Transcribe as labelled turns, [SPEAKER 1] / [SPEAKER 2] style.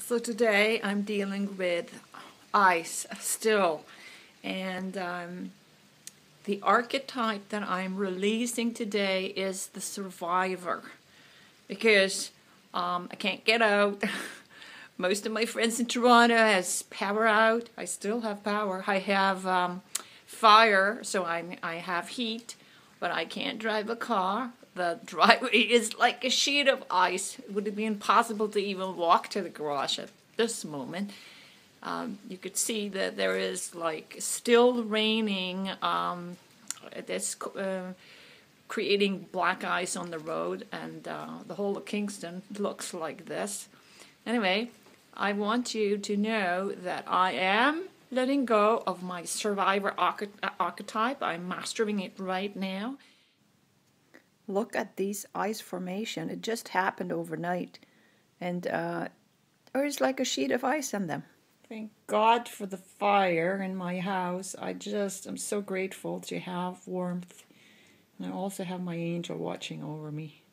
[SPEAKER 1] So today I'm dealing with ice still, and the archetype that I'm releasing today is the survivor, because I can't get out. Most of my friends in Toronto has power out. I still have power. I have fire, so I have heat, but I can't drive a car. The driveway is like a sheet of ice. It would be impossible to even walk to the garage at this moment. You could see that there is like still raining. It's creating black ice on the road, and the whole of Kingston looks like this. Anyway, I want you to know that I am letting go of my survivor archetype. I'm mastering it right now. Look at these ice formation. It just happened overnight, and there's like a sheet of ice on them. Thank God for the fire in my house. I'm so grateful to have warmth. And I also have my angel watching over me.